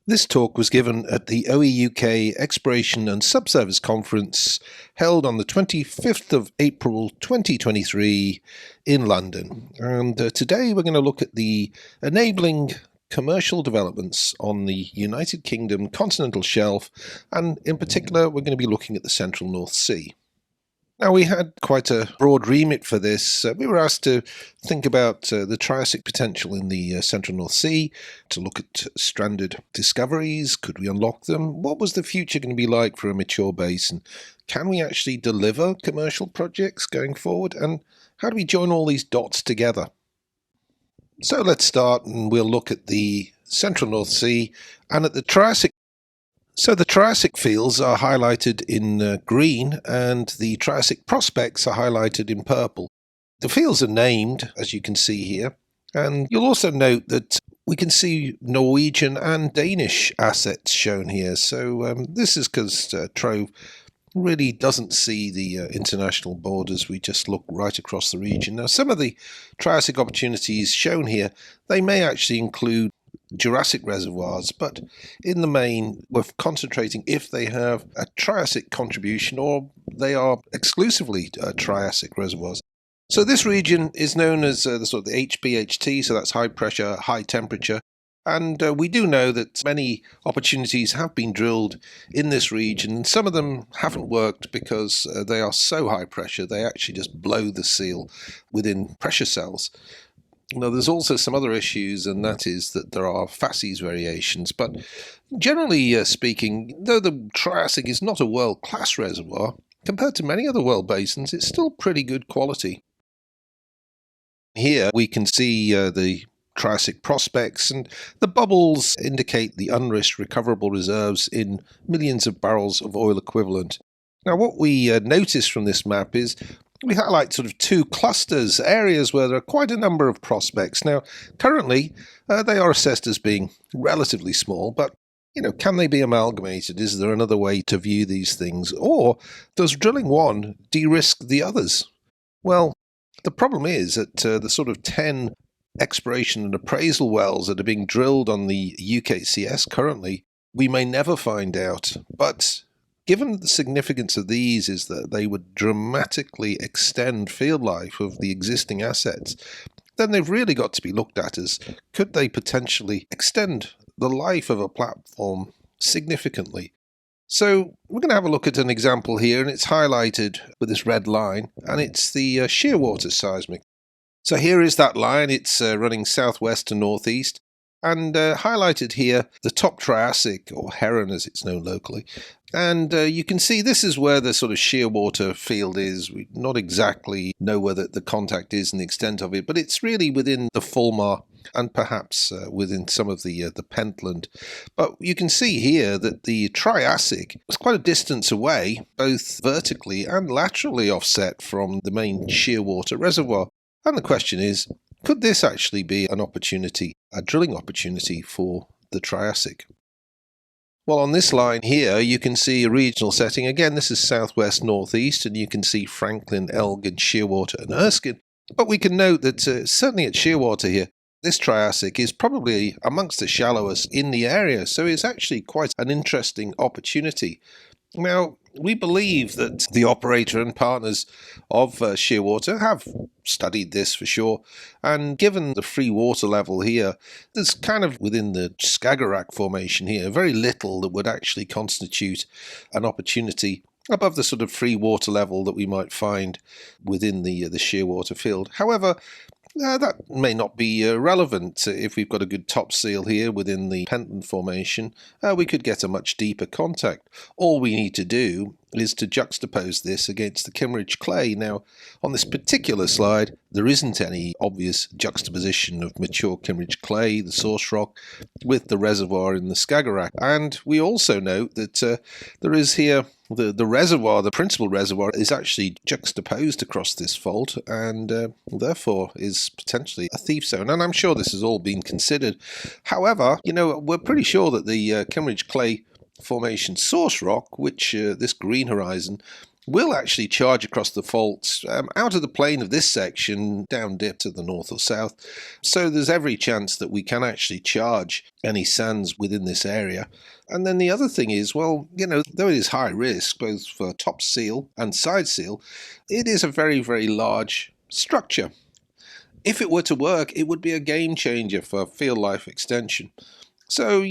This talk was given at the OEUK Exploration and Subsurface Conference held on the 25th of April 2023 in London. And today we're going to look at the enabling commercial developments on the United Kingdom continental shelf, and in particular we're going to be looking at the central North Sea. Now, we had quite a broad remit for this. We were asked to think about the Triassic potential in the central North Sea, to look at stranded discoveries. Could we unlock them? What was the future going to be like for a mature basin? Can we actually deliver commercial projects going forward? And how do we join all these dots together? So let's start, and we'll look at the central North Sea and at the Triassic. So the Triassic fields are highlighted in green, and the Triassic prospects are highlighted in purple. The fields are named, as you can see here, and you'll also note that we can see Norwegian and Danish assets shown here. So this is because TROVE really doesn't see the international borders. We just look right across the region. Now, some of the Triassic opportunities shown here, they may actually include Jurassic reservoirs, but in the main we're concentrating if they have a Triassic contribution or they are exclusively Triassic reservoirs. So this region is known as the sort of the HPHT, so that's high pressure, high temperature, and we do know that many opportunities have been drilled in this region, and some of them haven't worked because they are so high pressure they actually just blow the seal within pressure cells. Now, there's also some other issues, and that is that there are facies variations. But generally speaking, though the Triassic is not a world-class reservoir, compared to many other world basins, it's still pretty good quality. Here we can see the Triassic prospects, and the bubbles indicate the unrisked recoverable reserves in millions of barrels of oil equivalent. Now, what we notice from this map is we highlight sort of two clusters, areas where there are quite a number of prospects. Now, currently, they are assessed as being relatively small, but, can they be amalgamated? Is there another way to view these things? Or does drilling one de-risk the others? Well, the problem is that the sort of 10 exploration and appraisal wells that are being drilled on the UKCS currently, we may never find out, but given the significance of these is that they would dramatically extend field life of the existing assets, then they've really got to be looked at as could they potentially extend the life of a platform significantly. So we're going to have a look at an example here, and it's highlighted with this red line, and it's the Shearwater seismic. So here is that line. It's running southwest to northeast. And highlighted here, the top Triassic, or Heron as it's known locally. And you can see this is where the sort of Shearwater field is. We not exactly know where the contact is and the extent of it, but it's really within the Fulmar and perhaps within some of the Pentland. But you can see here that the Triassic was quite a distance away, both vertically and laterally offset from the main Shearwater reservoir. And the question is, could this actually be an opportunity, a drilling opportunity for the Triassic? Well, on this line here, you can see a regional setting. Again, this is southwest-northeast, and you can see Franklin, Elgin, Shearwater, and Erskine. But we can note that certainly at Shearwater here, this Triassic is probably amongst the shallowest in the area, so it's actually quite an interesting opportunity. Now, we believe that the operator and partners of Shearwater have studied this for sure, and given the free water level here, there's kind of within the Skagerrak formation here, very little that would actually constitute an opportunity above the sort of free water level that we might find within the Shearwater field. However, that may not be relevant. If we've got a good top seal here within the Pentland formation, we could get a much deeper contact. All we need to do is to juxtapose this against the Kimmeridge clay. Now, on this particular slide, there isn't any obvious juxtaposition of mature Kimmeridge clay, the source rock, with the reservoir in the Skagerrak. And we also note that there is here the reservoir, the principal reservoir, is actually juxtaposed across this fault, and therefore is potentially a thief zone. And I'm sure this has all been considered. However, we're pretty sure that the Kimmeridge clay formation source rock, which this green horizon will actually charge across the faults out of the plane of this section, down dip to the north or south. So there's every chance that we can actually charge any sands within this area. And then the other thing is, well, though it is high risk, both for top seal and side seal, it is a very, very large structure. If it were to work, it would be a game changer for field life extension. So,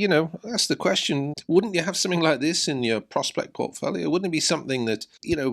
that's the question. Wouldn't you have something like this in your prospect portfolio? Wouldn't it be something that,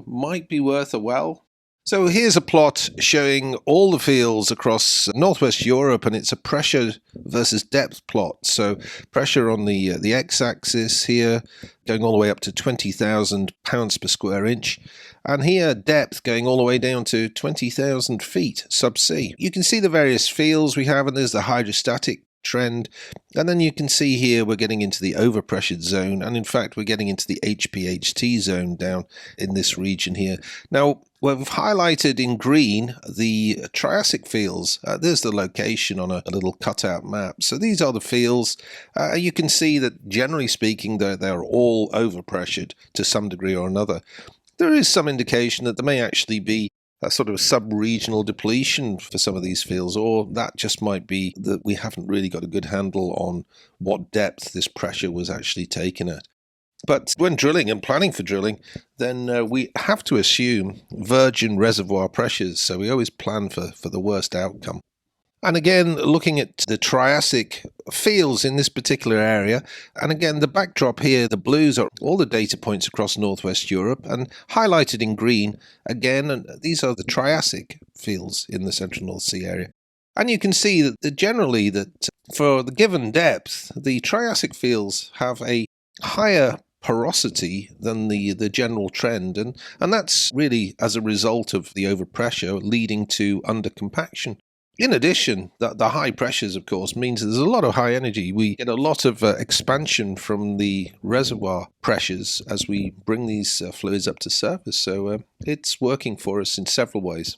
might be worth a while? So here's a plot showing all the fields across northwest Europe, and it's a pressure versus depth plot. So pressure on the x-axis here, going all the way up to 20,000 pounds per square inch. And here, depth going all the way down to 20,000 feet subsea. You can see the various fields we have, and there's the hydrostatic trend, and then you can see here we're getting into the overpressured zone, and in fact we're getting into the HPHT zone down in this region here. Now we've highlighted in green the Triassic fields. There's the location on a little cutout map. So these are the fields. You can see that generally speaking they're all overpressured to some degree or another. There is some indication that there may actually be a sort of sub-regional depletion for some of these fields, or that just might be that we haven't really got a good handle on what depth this pressure was actually taken at. But when drilling and planning for drilling, then we have to assume virgin reservoir pressures, so we always plan for the worst outcome. And again, looking at the Triassic fields in this particular area, and again, the backdrop here, the blues are all the data points across northwest Europe, and highlighted in green, again, and these are the Triassic fields in the central North Sea area. And you can see that generally that for the given depth, the Triassic fields have a higher porosity than the general trend, and that's really as a result of the overpressure leading to undercompaction. In addition, the high pressures, of course, means there's a lot of high energy. We get a lot of expansion from the reservoir pressures as we bring these fluids up to surface. So it's working for us in several ways.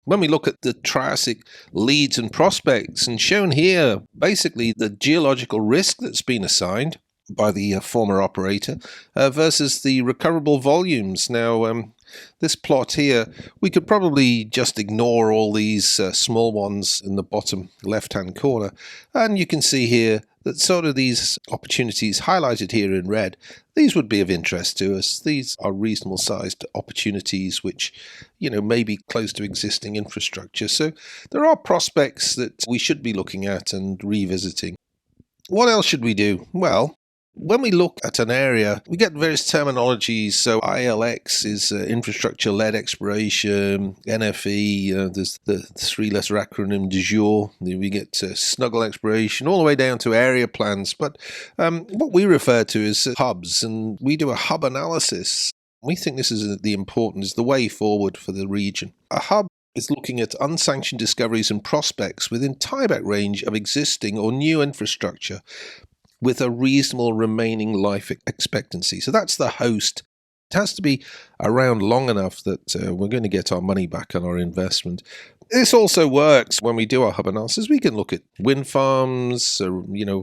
When we look at the Triassic leads and prospects, and shown here, basically the geological risk that's been assigned by the former operator versus the recoverable volumes. Now, this plot here, we could probably just ignore all these small ones in the bottom left-hand corner, and you can see here that sort of these opportunities highlighted here in red, these would be of interest to us. These are reasonable sized opportunities which, may be close to existing infrastructure. So there are prospects that we should be looking at and revisiting. What else should we do? Well, when we look at an area, we get various terminologies. So ILX is infrastructure-led exploration, NFE, there's the three-letter acronym du jour. We get snuggle exploration, all the way down to area plans. But what we refer to is hubs, and we do a hub analysis. We think this is the way forward for the region. A hub is looking at unsanctioned discoveries and prospects within tieback range of existing or new infrastructure, with a reasonable remaining life expectancy. So that's the host. It has to be around long enough that we're going to get our money back on our investment. This also works when we do our hub analysis. We can look at wind farms,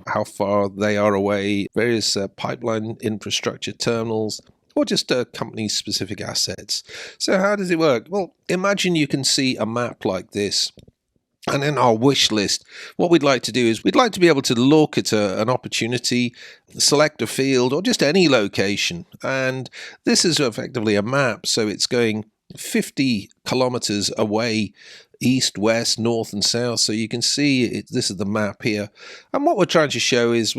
how far they are away, various pipeline infrastructure terminals, or just company-specific assets. So how does it work? Well, imagine you can see a map like this. And in our wish list, what we'd like to do is we'd like to be able to look at an opportunity, select a field, or just any location. And this is effectively a map, so it's going 50 kilometers away, east, west, north, and south. So you can see this is the map here. And what we're trying to show is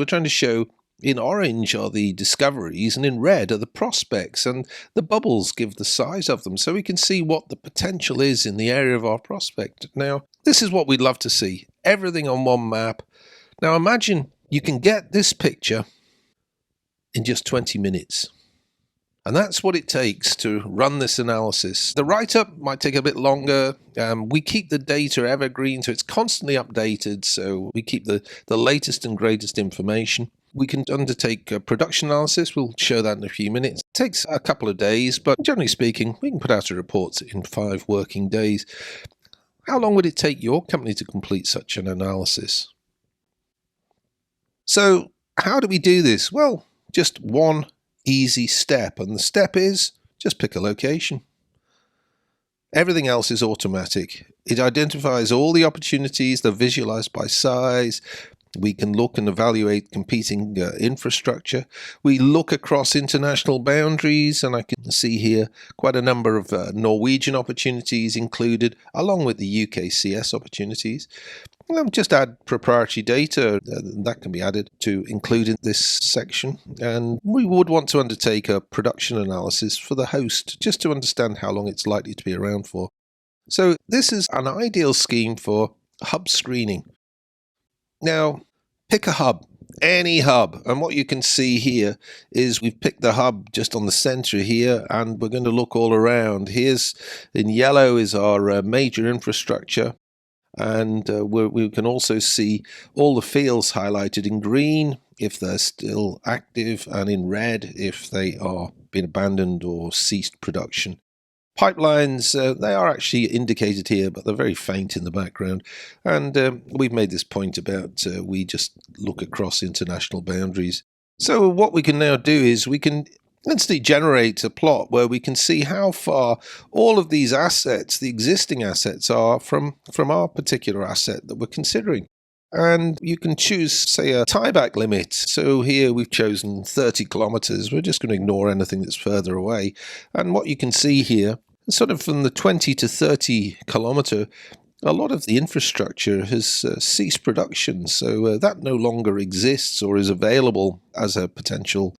in orange are the discoveries, and in red are the prospects, and the bubbles give the size of them, so we can see what the potential is in the area of our prospect. Now, this is what we'd love to see, everything on one map. Now imagine you can get this picture in just 20 minutes. And that's what it takes to run this analysis. The write-up might take a bit longer. We keep the data evergreen, so it's constantly updated, so we keep the latest and greatest information. We can undertake a production analysis. We'll show that in a few minutes. It takes a couple of days, but generally speaking, we can put out a report in 5 working days. How long would it take your company to complete such an analysis? So how do we do this? Well, just one easy step, and the step is just pick a location. Everything else is automatic. It identifies all the opportunities, they're visualized by size. We can look and evaluate competing infrastructure. We look across international boundaries, and I can see here quite a number of Norwegian opportunities included, along with the UKCS opportunities. Just add proprietary data that can be added to include in this section. And we would want to undertake a production analysis for the host, just to understand how long it's likely to be around for. So this is an ideal scheme for hub screening. Now, pick a hub, any hub, and what you can see here is we've picked the hub just on the center here, and we're going to look all around. Here's in yellow is our major infrastructure, and we can also see all the fields highlighted in green if they're still active, and in red if they are being abandoned or ceased production. Pipelines, they are actually indicated here, but they're very faint in the background. And we've made this point about we just look across international boundaries. So what we can now do is we can instantly generate a plot where we can see how far all of these assets, the existing assets, are from our particular asset that we're considering. And you can choose, say, a tieback limit. So here we've chosen 30 kilometers. We're just going to ignore anything that's further away. And what you can see here, sort of from the 20 to 30 kilometer, a lot of the infrastructure has ceased production. So that no longer exists or is available as a potential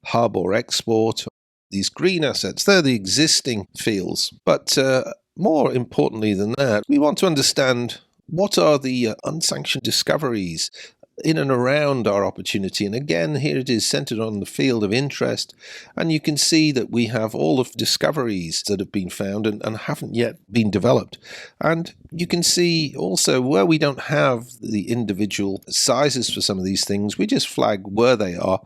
hub or export. These green assets, they're the existing fields. But more importantly than that, we want to understand what are the unsanctioned discoveries in and around our opportunity. And again, here it is centered on the field of interest. And you can see that we have all of discoveries that have been found and haven't yet been developed. And you can see also where we don't have the individual sizes for some of these things, we just flag where they are.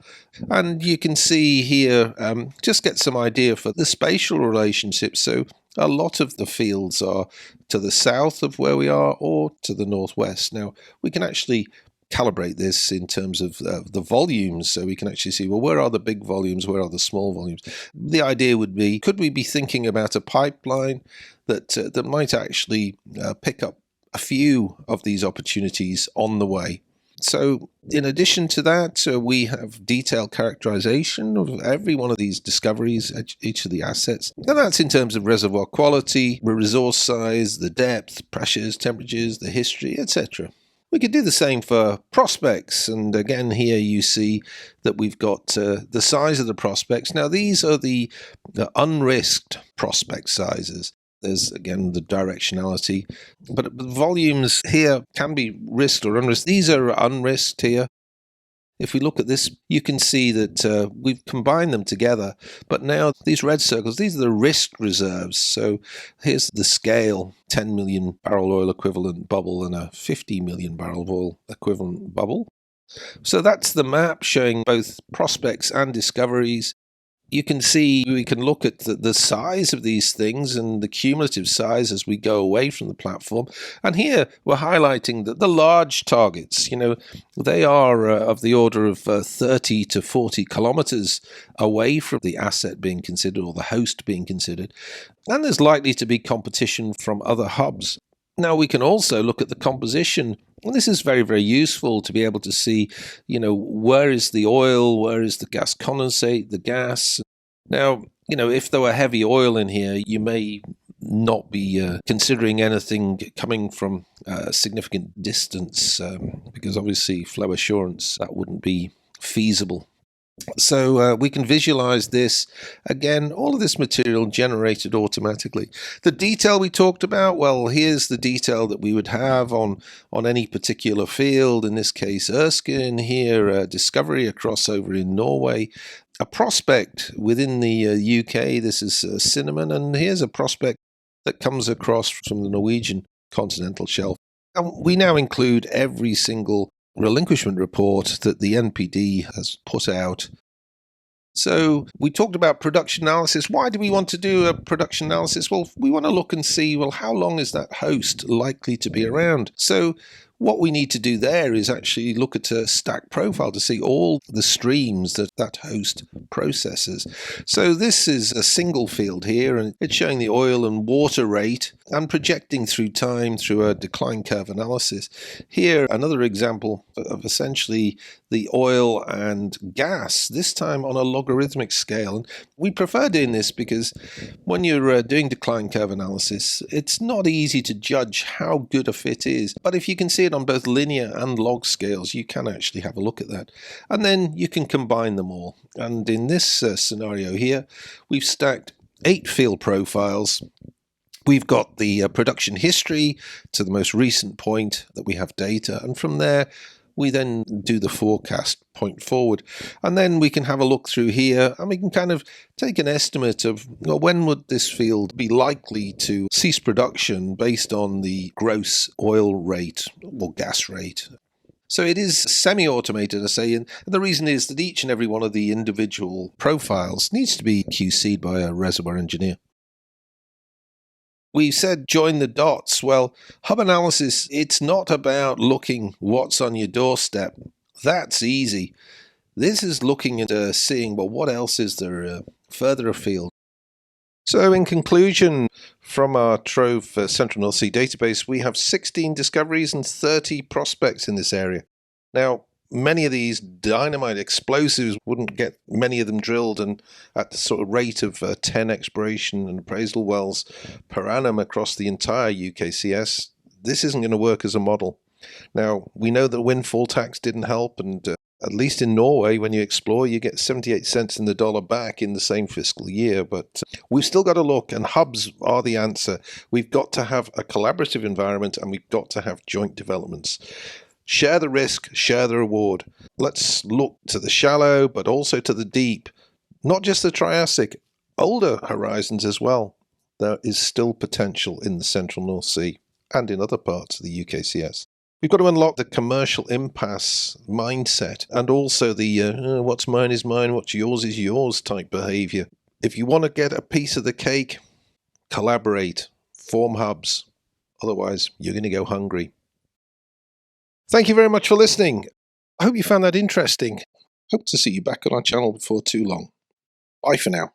And you can see here, just get some idea for the spatial relationships. So a lot of the fields are to the south of where we are or to the northwest. Now, we can actually calibrate this in terms of the volumes, so we can actually see, well, where are the big volumes, where are the small volumes? The idea would be, could we be thinking about a pipeline that might actually pick up a few of these opportunities on the way? So in addition to that, we have detailed characterization of every one of these discoveries, each of the assets. And that's in terms of reservoir quality, resource size, the depth, pressures, temperatures, the history, etc. We could do the same for prospects. And again, here you see that we've got the size of the prospects. Now, these are the unrisked prospect sizes. There's, again, the directionality. But the volumes here can be risked or unrisked. These are unrisked here. If we look at this, you can see that we've combined them together. But now these red circles, these are the risked reserves. So here's the scale, 10 million barrel oil equivalent bubble and a 50 million barrel of oil equivalent bubble. So that's the map showing both prospects and discoveries. You can see, we can look at the size of these things and the cumulative size as we go away from the platform. And here we're highlighting that the large targets, they are of the order of 30 to 40 kilometers away from the asset being considered or the host being considered. And there's likely to be competition from other hubs. Now, we can also look at the composition. And this is very, very useful to be able to see, where is the oil, where is the gas condensate, the gas. Now, if there were heavy oil in here, you may not be considering anything coming from a significant distance, because obviously flow assurance, that wouldn't be feasible. So we can visualize this. Again, all of this material generated automatically. The detail we talked about, well, here's the detail that we would have on any particular field. In this case, Erskine here, discovery, a crossover in Norway. A prospect within the UK, this is Cinnamon, and here's a prospect that comes across from the Norwegian continental shelf. And we now include every single relinquishment report that the NPD has put out. So we talked about production analysis. Why do we want to do a production analysis? Well, we want to look and see, well, how long is that host likely to be around? So What we need to do there is actually look at a stack profile to see all the streams that host processes. So this is a single field here, and it's showing the oil and water rate and projecting through time through a decline curve analysis. Here, another example of essentially the oil and gas, this time on a logarithmic scale. And we prefer doing this because when you're doing decline curve analysis, it's not easy to judge how good a fit is. But if you can see it on both linear and log scales, you can actually have a look at that. And then you can combine them all. And in this scenario here, we've stacked 8 field profiles. We've got the production history to the most recent point that we have data. And from there, we then do the forecast point forward. And then we can have a look through here and we can kind of take an estimate of, well, when would this field be likely to cease production based on the gross oil rate or gas rate. So it is semi-automated, I say, and the reason is that each and every one of the individual profiles needs to be QC'd by a reservoir engineer. We said join the dots. Well, hub analysis, it's not about looking what's on your doorstep. That's easy. This is looking at seeing, well, what else is there further afield? So in conclusion, from our TROVE Central North Sea database, we have 16 discoveries and 30 prospects in this area. Now, many of these dynamite explosives wouldn't get many of them drilled, and at the sort of rate of 10 exploration and appraisal wells per annum across the entire UKCS, this isn't going to work as a model. Now, we know that windfall tax didn't help, and at least in Norway, when you explore, you get 78 cents in the dollar back in the same fiscal year. But we've still got to look, and hubs are the answer. We've got to have a collaborative environment, and we've got to have joint developments. Share the risk, share the reward. Let's look to the shallow, but also to the deep. Not just the Triassic, older horizons as well. There is still potential in the Central North Sea and in other parts of the UKCS. We've got to unlock the commercial impasse mindset and also the what's mine is mine, what's yours is yours type behavior. If you want to get a piece of the cake, collaborate, form hubs. Otherwise, you're going to go hungry. Thank you very much for listening. I hope you found that interesting. Hope to see you back on our channel before too long. Bye for now.